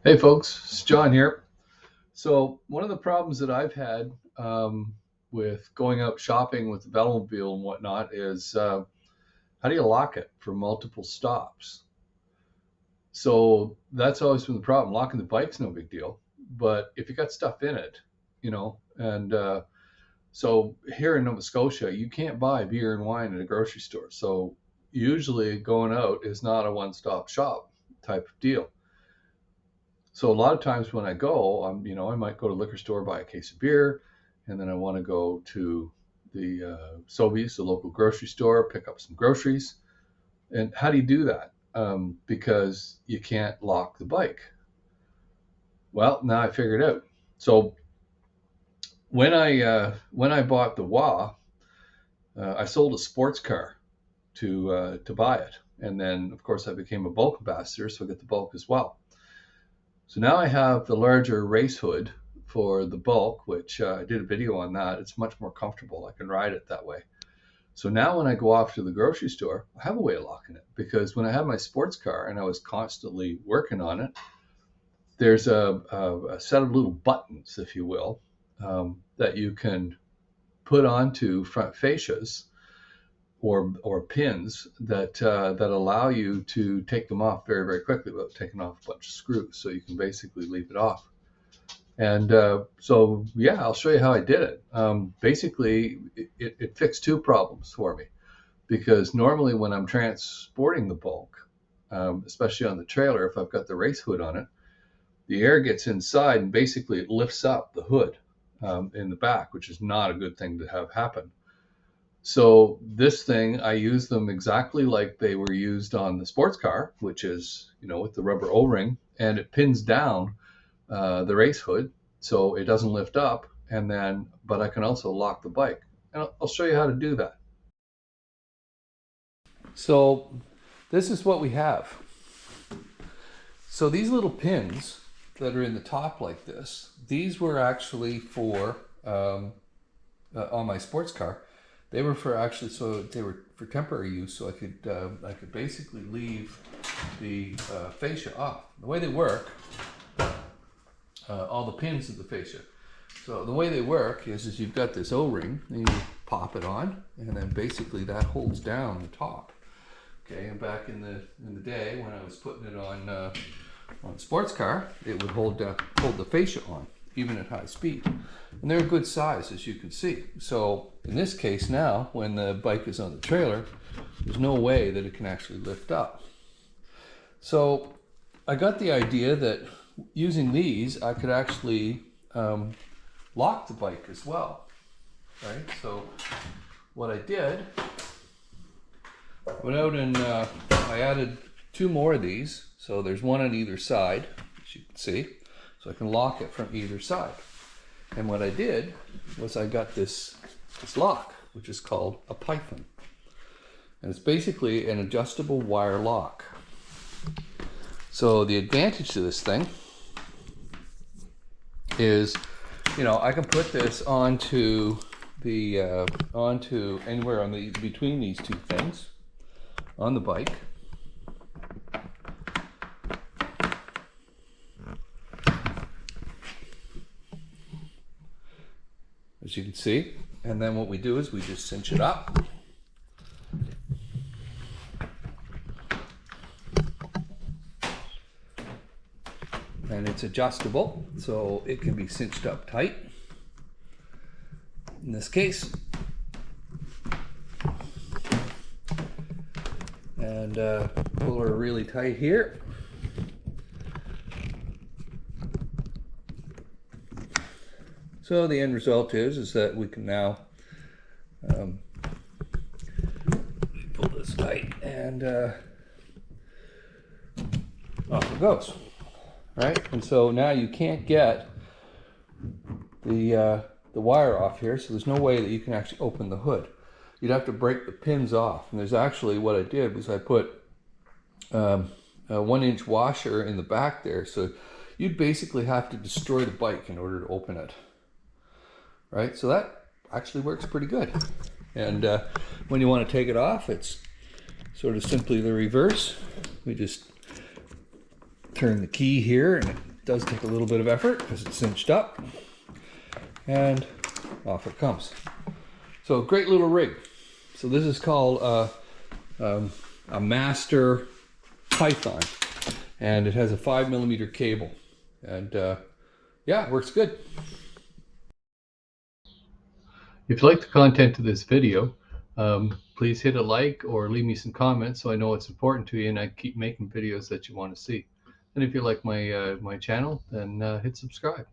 Hey folks, it's John here. So one of the problems that I've had with going out shopping with the Velomobile and whatnot is how do you lock it for multiple stops? So that's always been the problem. Locking the bike's no big deal, but if you got stuff in it, and so here in Nova Scotia, you can't buy beer and wine at a grocery store. So usually going out is not a one-stop shop type of deal. So a lot of times when I go, I might go to the liquor store, buy a case of beer, and then I want to go to the Sobeys, the local grocery store, pick up some groceries. And how do you do that? Because you can't lock the bike. Well, now I figured it out. So when I bought the WA, I sold a sports car to buy it, and then of course I became a bulk ambassador, so I get the bulk as well. So now I have the larger race hood for the bulk, which I did a video on that. It's much more comfortable. I can ride it that way. So now when I go off to the grocery store, I have a way of locking it, because when I had my sports car and I was constantly working on it, there's a set of little buttons, if you will, that you can put onto front fascias or pins that allow you to take them off very, very quickly without taking off a bunch of screws. So you can basically leave it off. And so, yeah, I'll show you how I did it. Basically, it fixed two problems for me, because normally when I'm transporting the bulk, especially on the trailer, if I've got the race hood on it, the air gets inside and basically it lifts up the hood in the back, which is not a good thing to have happen. So this thing, I use them exactly like they were used on the sports car, which is, with the rubber O-ring, and it pins down the race hood so it doesn't lift up, but I can also lock the bike. And I'll show you how to do that. So this is what we have. So these little pins that are in the top like this, these were actually for, on my sports car, they were for temporary use, so I could basically leave the fascia off. The way they work, all the pins of the fascia. So the way they work is you've got this O-ring, and you pop it on, and then basically that holds down the top. Okay, and back in the day when I was putting it on a sports car, it would hold the fascia on, even at high speed. And they're a good size, as you can see. So in this case now, when the bike is on the trailer, there's no way that it can actually lift up. So I got the idea that using these, I could actually lock the bike as well, right? So what I did, went out and I added two more of these. So there's one on either side, as you can see. So I can lock it from either side. And what I did was I got this lock, which is called a Python. And it's basically an adjustable wire lock. So the advantage to this thing is, I can put this onto anywhere between these two things on the bike. As you can see, and then what we do is we just cinch it up. And it's adjustable, so it can be cinched up tight. In this case. And pull her really tight here. So the end result is that we can now pull this tight, and off it goes, right? And so now you can't get the wire off here, so there's no way that you can actually open the hood. You'd have to break the pins off. And there's actually, what I did was I put a 1-inch washer in the back there, so you'd basically have to destroy the bike in order to open it. Right, so that actually works pretty good. And when you want to take it off, it's sort of simply the reverse. We just turn the key here and it does take a little bit of effort because it's cinched up, and off it comes. So great little rig. So this is called a master python, and it has a 5mm cable, and yeah, it works good. If you like the content of this video, please hit a like or leave me some comments so I know it's important to you and I keep making videos that you want to see. And if you like my channel, then hit subscribe.